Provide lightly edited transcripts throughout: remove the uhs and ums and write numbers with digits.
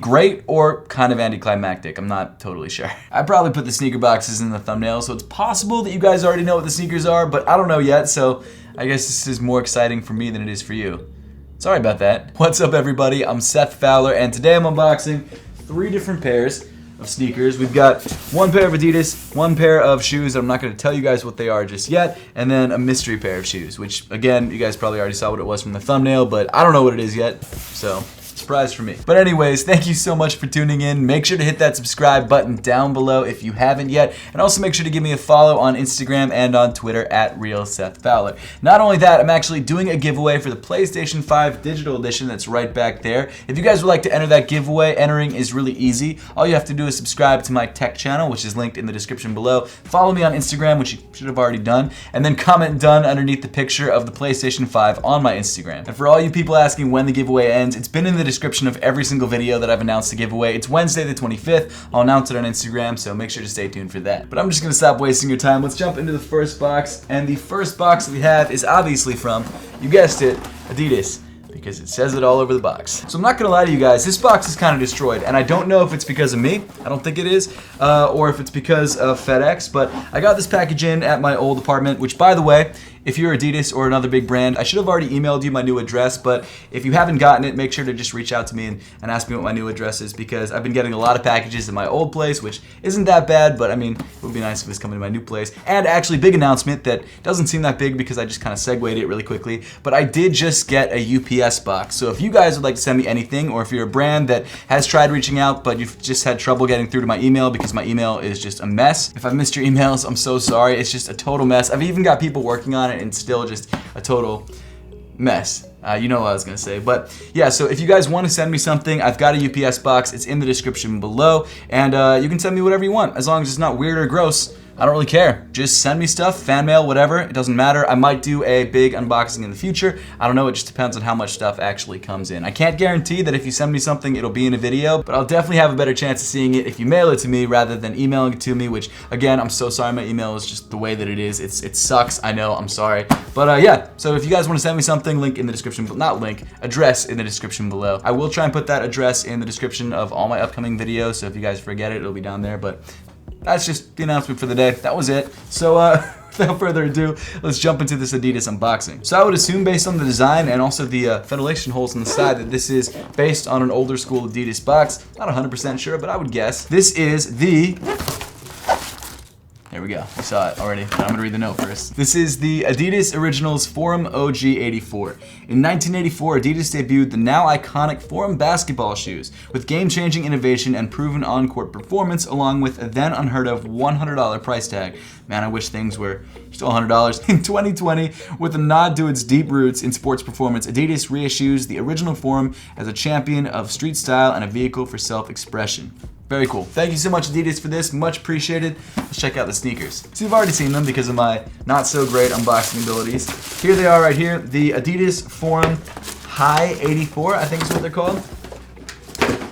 Great or kind of anticlimactic, I'm not totally sure. I probably put the sneaker boxes in the thumbnail, so it's possible that you guys already know what the sneakers are, but I don't know yet, so I guess this is more exciting for me than it is for you. Sorry about that. What's up, everybody? I'm Seth Fowler, and today I'm unboxing 3 different pairs of sneakers. We've got 1 pair of Adidas, 1 pair of shoes. I'm not going to tell you guys what they are just yet, and then a mystery pair of shoes, which, again, you guys probably already saw what it was from the thumbnail, but I don't know what it is yet, so surprise for me. But anyways, thank you so much for tuning in. Make sure to hit that subscribe button down below if you haven't yet, and also make sure to give me a follow on Instagram and on Twitter at RealSethFowler. Not only that, I'm actually doing a giveaway for the PlayStation 5 Digital Edition that's right back there. If you guys would like to enter that giveaway, entering is really easy. All you have to do is subscribe to my tech channel, which is linked in the description below. Follow me on Instagram, which you should have already done, and then comment done underneath the picture of the PlayStation 5 on my Instagram. And for all you people asking when the giveaway ends, it's been in the description of every single video that I've announced the giveaway. It's Wednesday the 25th. I'll announce it on Instagram, so make sure to stay tuned for that. But I'm just gonna stop wasting your time. Let's jump into the first box. And the first box that we have is obviously from, you guessed it, Adidas, because it says it all over the box. So I'm not gonna lie to you guys, this box is kind of destroyed, and I don't know if it's because of me, I don't think it is, or if it's because of FedEx, but I got this package in at my old apartment, which, by the way, if you're Adidas or another big brand, I should have already emailed you my new address, but if you haven't gotten it, make sure to just reach out to me and ask me what my new address is, because I've been getting a lot of packages in my old place, which isn't that bad, but I mean, it would be nice if it was coming to my new place. And actually, big announcement that doesn't seem that big because I just kind of segued it really quickly, but I did just get a UPS box. So if you guys would like to send me anything, or if you're a brand that has tried reaching out, but you've just had trouble getting through to my email because my email is just a mess. If I've missed your emails, I'm so sorry. It's just a total mess. I've even got people working on it and still just a total mess. You know what I was gonna say, but yeah, so if you guys want to send me something, I've got a UPS box. It's in the description below, and you can send me whatever you want, as long as it's not weird or gross. I don't really care. Just send me stuff, fan mail, whatever. It doesn't matter. I might do a big unboxing in the future. I don't know. It just depends on how much stuff actually comes in. I can't guarantee that if you send me something, it'll be in a video, but I'll definitely have a better chance of seeing it if you mail it to me rather than emailing it to me, which, again, I'm so sorry. My email is just the way that it is. It sucks. I know. I'm sorry. But yeah, so if you guys want to send me something, link in the description, but not link, address in the description below. I will try and put that address in the description of all my upcoming videos, so if you guys forget it, it'll be down there, but that's just the announcement for the day. That was it. So without further ado, let's jump into this Adidas unboxing. So I would assume, based on the design and also the ventilation holes on the side, that this is based on an older school Adidas box. Not 100% sure, but I would guess. This is the... There we go. We saw it already, but I'm gonna read the note first. This is the Adidas Originals Forum OG 84. In 1984, Adidas debuted the now iconic Forum basketball shoes with game-changing innovation and proven on-court performance, along with a then unheard of $100 price tag. Man, I wish things were still $100. In 2020, with a nod to its deep roots in sports performance, Adidas reissues the original Forum as a champion of street style and a vehicle for self-expression. Very cool. Thank you so much, Adidas, for this. Much appreciated. Let's check out the sneakers. So you've already seen them because of my not so great unboxing abilities. Here they are right here. The Adidas Forum High 84, I think is what they're called.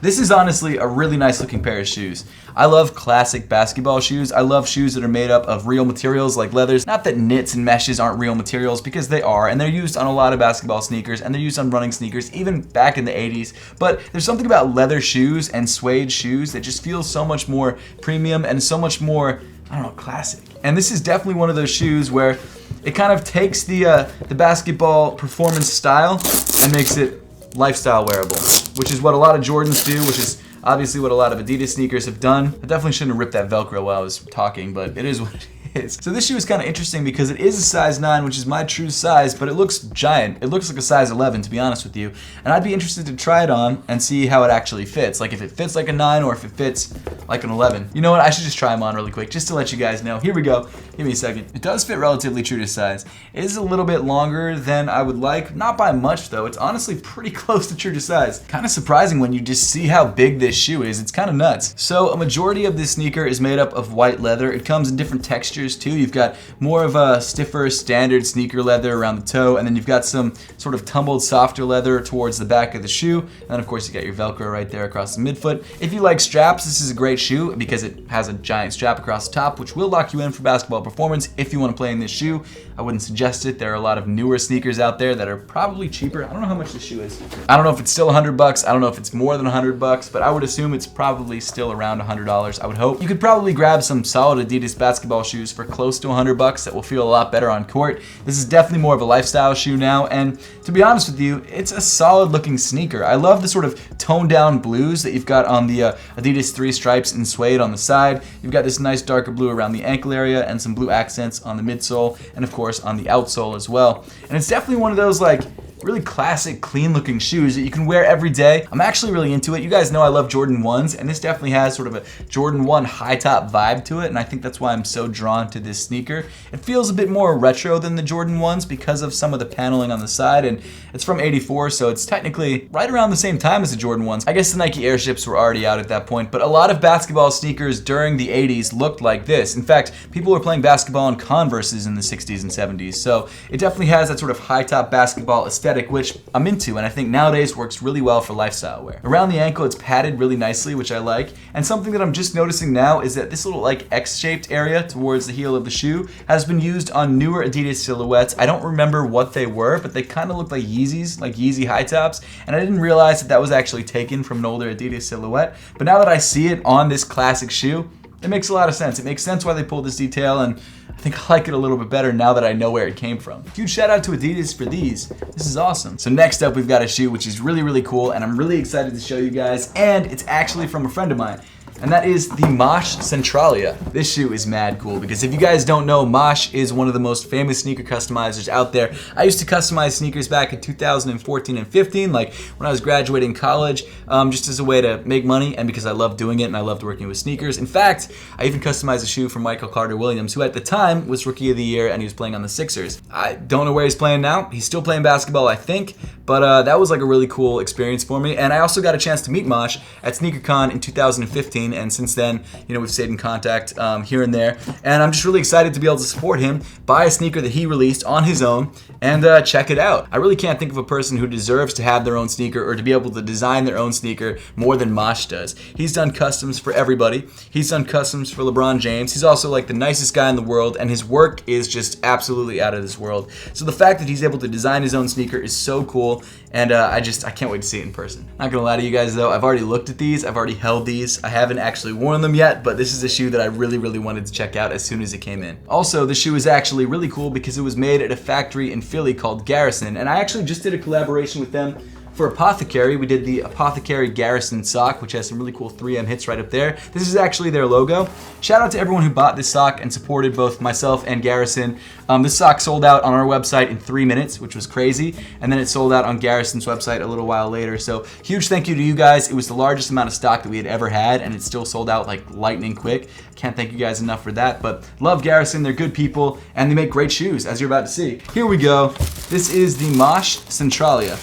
This is honestly a really nice looking pair of shoes. I love classic basketball shoes. I love shoes that are made up of real materials like leathers. Not that knits and meshes aren't real materials, because they are, and they're used on a lot of basketball sneakers, and they're used on running sneakers, even back in the 80s. But there's something about leather shoes and suede shoes that just feels so much more premium and so much more, I don't know, classic. And this is definitely one of those shoes where it kind of takes the basketball performance style and makes it lifestyle wearable, which is what a lot of Jordans do, which is obviously what a lot of Adidas sneakers have done. I definitely shouldn't have ripped that Velcro while I was talking, but it is what it is. So this shoe is kind of interesting because it is a size 9, which is my true size, but it looks giant. It looks like a size 11, to be honest with you. And I'd be interested to try it on and see how it actually fits. Like if it fits like a 9 or if it fits like an 11. You know what? I should just try them on really quick just to let you guys know. Here we go. Give me a second. It does fit relatively true to size. It is a little bit longer than I would like. Not by much, though. It's honestly pretty close to true to size. Kind of surprising when you just see how big this shoe is. It's kind of nuts. So a majority of this sneaker is made up of white leather. It comes in different textures, too. You've got more of a stiffer standard sneaker leather around the toe, and then you've got some sort of tumbled softer leather towards the back of the shoe, and then of course you got your Velcro right there across the midfoot. If you like straps, this is a great shoe because it has a giant strap across the top, which will lock you in for basketball performance if you want to play in this shoe. I wouldn't suggest it. There are a lot of newer sneakers out there that are probably cheaper. I don't know how much this shoe is. I don't know if it's still $100. I don't know if it's more than $100, but I would assume it's probably still around $100. I would hope. You could probably grab some solid Adidas basketball shoes for close to $100 that will feel a lot better on court. This is definitely more of a lifestyle shoe now, and to be honest with you, it's a solid looking sneaker. I love the sort of toned down blues that you've got on the Adidas 3 stripes in suede on the side. You've got this nice darker blue around the ankle area and some blue accents on the midsole and of course on the outsole as well. And it's definitely one of those like really classic, clean looking shoes that you can wear every day. I'm actually really into it. You guys know I love Jordan 1s, and this definitely has sort of a Jordan 1 high top vibe to it, and I think that's why I'm so drawn to this sneaker. It feels a bit more retro than the Jordan 1s because of some of the paneling on the side, and it's from '84, so it's technically right around the same time as the Jordan 1s. I guess the Nike Airships were already out at that point, but a lot of basketball sneakers during the '80s looked like this. In fact, people were playing basketball in Converses in the '60s and '70s, so it definitely has that sort of high top basketball aesthetic, which I'm into, and I think nowadays works really well for lifestyle wear. Around the ankle, it's padded really nicely, which I like, and something that I'm just noticing now is that this little like X-shaped area towards the heel of the shoe has been used on newer Adidas silhouettes. I don't remember what they were, but they kind of look like Yeezys, like Yeezy high tops, and I didn't realize that that was actually taken from an older Adidas silhouette, but now that I see it on this classic shoe, it makes a lot of sense. It makes sense why they pulled this detail, and I think I like it a little bit better now that I know where it came from. Huge shout out to Adidas for these. This is awesome. So next up, we've got a shoe which is really, really cool, and I'm really excited to show you guys, and it's actually from a friend of mine. And that is the Mosh Centralia. This shoe is mad cool because if you guys don't know, Mosh is one of the most famous sneaker customizers out there. I used to customize sneakers back in 2014 and 15, like when I was graduating college, just as a way to make money and because I loved doing it and I loved working with sneakers. In fact, I even customized a shoe for Michael Carter-Williams, who at the time was Rookie of the Year and he was playing on the Sixers. I don't know where he's playing now. He's still playing basketball, I think, but that was like a really cool experience for me. And I also got a chance to meet Mosh at SneakerCon in 2015. And since then, you know, we've stayed in contact here and there, and I'm just really excited to be able to support him, buy a sneaker that he released on his own, and check it out. I really can't think of a person who deserves to have their own sneaker or to be able to design their own sneaker more than Mosh does. He's done customs for everybody. He's done customs for LeBron James. He's also like the nicest guy in the world, and his work is just absolutely out of this world. So the fact that he's able to design his own sneaker is so cool, and I can't wait to see it in person. Not gonna lie to you guys though, I've already looked at these, I've already held these. I haven't actually worn them yet, but this is a shoe that I really, really wanted to check out as soon as it came in. Also, the shoe is actually really cool because it was made at a factory in Philly called Garrison, and I actually just did a collaboration with them for Apothecary. We did the Apothecary Garrison sock, which has some really cool 3M hits right up there. This is actually their logo. Shout out to everyone who bought this sock and supported both myself and Garrison. This sock sold out on our website in 3 minutes, which was crazy, and then it sold out on Garrison's website a little while later. So huge thank you to you guys. It was the largest amount of stock that we had ever had, and it still sold out like lightning quick. Can't thank you guys enough for that, but love Garrison. They're good people, and they make great shoes, as you're about to see. Here we go. This is the Mosh Centralia.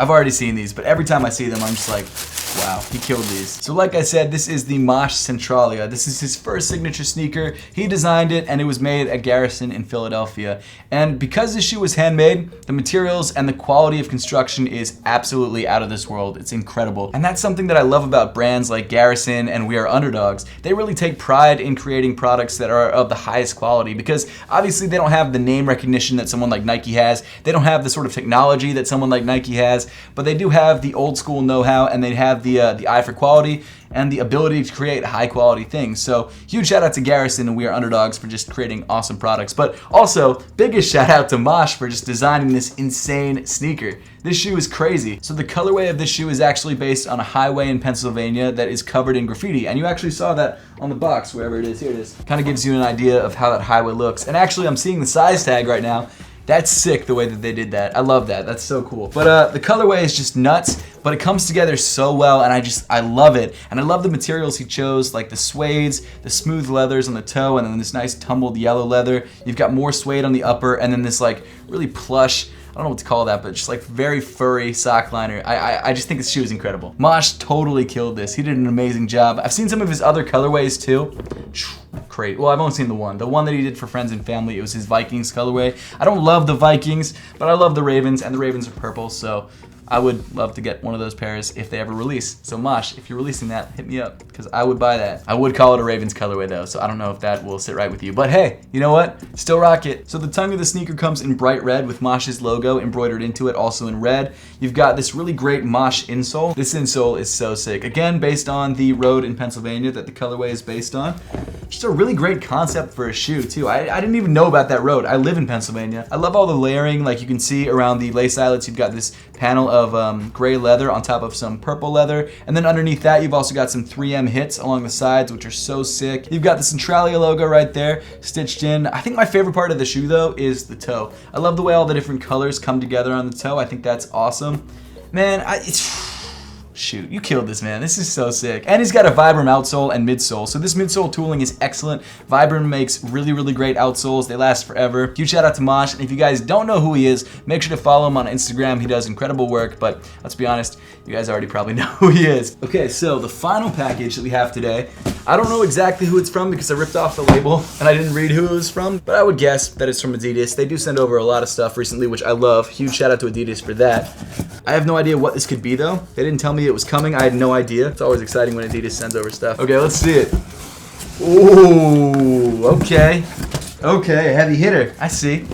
I've already seen these, but every time I see them, I'm just like, wow, he killed these. So like I said, this is the Mosh Centralia. This is his first signature sneaker. He designed it, and it was made at Garrison in Philadelphia. And because this shoe was handmade, the materials and the quality of construction is absolutely out of this world. It's incredible. And that's something that I love about brands like Garrison and We Are Underdogs. They really take pride in creating products that are of the highest quality because obviously they don't have the name recognition that someone like Nike has. They don't have the sort of technology that someone like Nike has, but they do have the old school know-how, and they have the eye for quality and the ability to create high quality things. So huge shout out to Garrison and We Are Underdogs for just creating awesome products, but also biggest shout out to Mosh for just designing this insane sneaker. This shoe is crazy. So the colorway of this shoe is actually based on a highway in Pennsylvania that is covered in graffiti, and you actually saw that on the box wherever it is. Here it is. Kind of gives you an idea of how that highway looks. And actually I'm seeing the size tag right now. That's sick the way that they did that. I love that. That's so cool. But the colorway is just nuts, but it comes together so well, and I love it. And I love the materials he chose, like the suedes, the smooth leathers on the toe, and then this nice tumbled yellow leather. You've got more suede on the upper, and then this like really plush, I don't know what to call that, but just like very furry sock liner. I just think this shoe is incredible. Mosh totally killed this. He did an amazing job. I've seen some of his other colorways too. Great. Well, I've only seen the one that he did for friends and family. It was his Vikings colorway. I don't love the Vikings, but I love the Ravens, and the Ravens are purple, so I would love to get one of those pairs if they ever release. So Mosh, if you're releasing that, hit me up, because I would buy that. I would call it a Ravens colorway though, so I don't know if that will sit right with you. But hey, you know what? Still rock it. So the tongue of the sneaker comes in bright red with Mosh's logo embroidered into it, also in red. You've got this really great Mosh insole. This insole is so sick. Again, based on the road in Pennsylvania that the colorway is based on. Just a really great concept for a shoe too. I didn't even know about that road. I live in Pennsylvania. I love all the layering, like you can see around the lace eyelets. You've got this panel of gray leather on top of some purple leather, and then underneath that you've also got some 3M hits along the sides, which are so sick. You've got the Centralia logo right there stitched in. I think my favorite part of the shoe though is the toe. I love the way all the different colors come together on the toe. I think that's awesome. Man, shoot, you killed this, man. This is so sick. And he's got a Vibram outsole and midsole. So this midsole tooling is excellent. Vibram makes really, really great outsoles. They last forever. Huge shout out to Mosh. And if you guys don't know who he is, make sure to follow him on Instagram. He does incredible work, but let's be honest, you guys already probably know who he is. Okay, so the final package that we have today, I don't know exactly who it's from because I ripped off the label and I didn't read who it was from, but I would guess that it's from Adidas. They do send over a lot of stuff recently, which I love. Huge shout out to Adidas for that. I have no idea what this could be though. They didn't tell me it was coming. I had no idea. It's always exciting when Adidas sends over stuff. Okay, let's see it. Ooh, okay. Okay, a heavy hitter. I see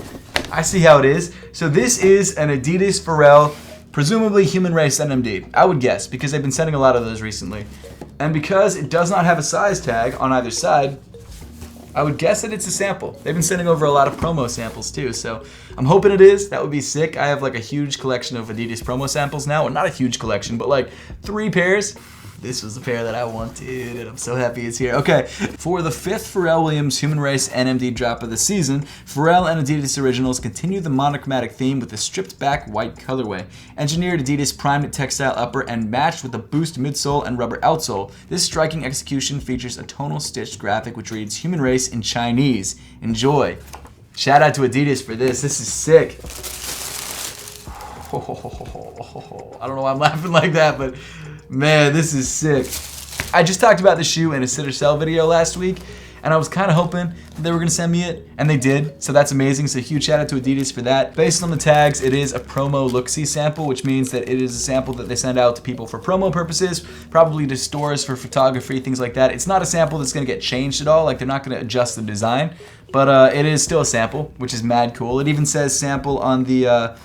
how it is. So this is an Adidas Pharrell, presumably Human Race NMD. I would guess, because they've been sending a lot of those recently. And because it does not have a size tag on either side, I would guess that it's a sample. They've been sending over a lot of promo samples too, so I'm hoping it is. That would be sick. I have like a huge collection of Adidas promo samples now. Well, not a huge collection, but like 3 pairs. This was the pair that I wanted, and I'm so happy it's here. Okay, for the 5th Pharrell Williams Human Race NMD drop of the season, Pharrell and Adidas Originals continue the monochromatic theme with a stripped back white colorway. Engineered Adidas primed textile upper and matched with a boost midsole and rubber outsole. This striking execution features a tonal stitched graphic which reads Human Race in Chinese. Enjoy. Shout out to Adidas for this. This is sick. I don't know why I'm laughing like that, but man, this is sick. I just talked about the shoe in a sit or sell video last week, and I was kind of hoping that they were going to send me it, and they did, so that's amazing. So huge shout out to Adidas for that. Based on the tags, it is a promo look-see sample, which means that it is a sample that they send out to people for promo purposes, probably to stores for photography, things like that. It's not a sample that's going to get changed at all, like they're not going to adjust the design, but it is still a sample, which is mad cool. It even says sample on the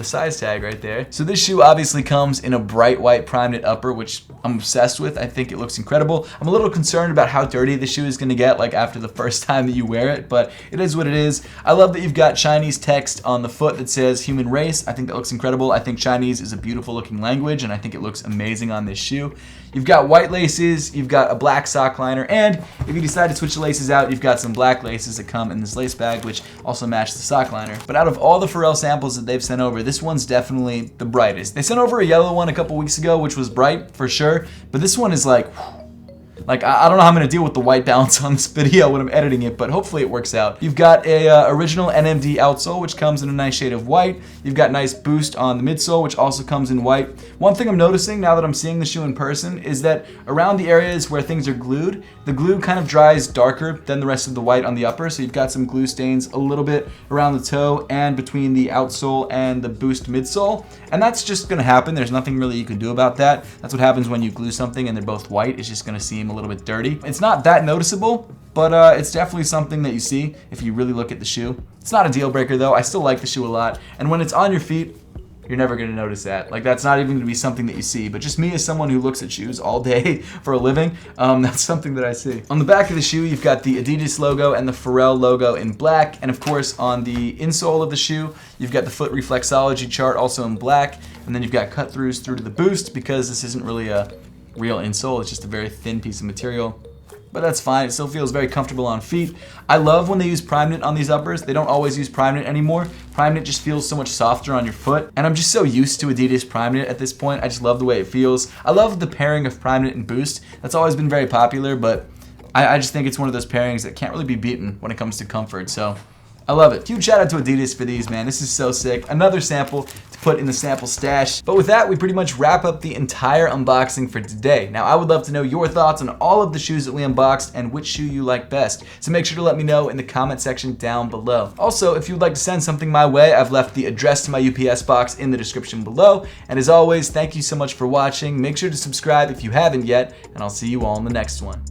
size tag right there. So this shoe obviously comes in a bright white prime knit upper, which I'm obsessed with. I think it looks incredible. I'm a little concerned about how dirty the shoe is going to get like after the first time that you wear it, but it is what it is. I love that you've got Chinese text on the foot that says Human Race. I think that looks incredible. I think Chinese is a beautiful looking language, and I think it looks amazing on this shoe. You've got white laces, you've got a black sock liner, and if you decide to switch the laces out, you've got some black laces that come in this lace bag, which also match the sock liner. But out of all the Pharrell samples that they've sent over, this one's definitely the brightest. They sent over a yellow one a couple weeks ago, which was bright for sure, but this one is like I don't know how I'm going to deal with the white balance on this video when I'm editing it, but hopefully it works out. You've got a original NMD outsole, which comes in a nice shade of white. You've got nice boost on the midsole, which also comes in white. One thing I'm noticing now that I'm seeing the shoe in person is that around the areas where things are glued, the glue kind of dries darker than the rest of the white on the upper, so you've got some glue stains a little bit around the toe and between the outsole and the boost midsole, and that's just going to happen. There's nothing really you can do about that. That's what happens when you glue something and they're both white. It's just going to seem a little bit dirty. It's not that noticeable, but it's definitely something that you see if you really look at the shoe. It's not a deal breaker though. I still like the shoe a lot, and when it's on your feet, you're never going to notice that. Like, that's not even going to be something that you see, but just me as someone who looks at shoes all day for a living, that's something that I see. On the back of the shoe, you've got the Adidas logo and the Pharrell logo in black, and of course on the insole of the shoe, you've got the foot reflexology chart also in black, and then you've got cut throughs through to the boost because this isn't really a real insole, it's just a very thin piece of material. But that's fine, it still feels very comfortable on feet. I love when they use prime knit on these uppers. They don't always use prime knit anymore. Prime knit just feels so much softer on your foot, and I'm just so used to Adidas prime knit at this point. I just love the way it feels. I love the pairing of prime knit and boost. That's always been very popular, but I just think it's one of those pairings that can't really be beaten when it comes to comfort. So I love it. Huge shout out to Adidas for these, man. This is so sick. Another sample to put in the sample stash. But with that, we pretty much wrap up the entire unboxing for today. Now, I would love to know your thoughts on all of the shoes that we unboxed and which shoe you like best. So make sure to let me know in the comment section down below. Also, if you'd like to send something my way, I've left the address to my UPS box in the description below. And as always, thank you so much for watching. Make sure to subscribe if you haven't yet, and I'll see you all in the next one.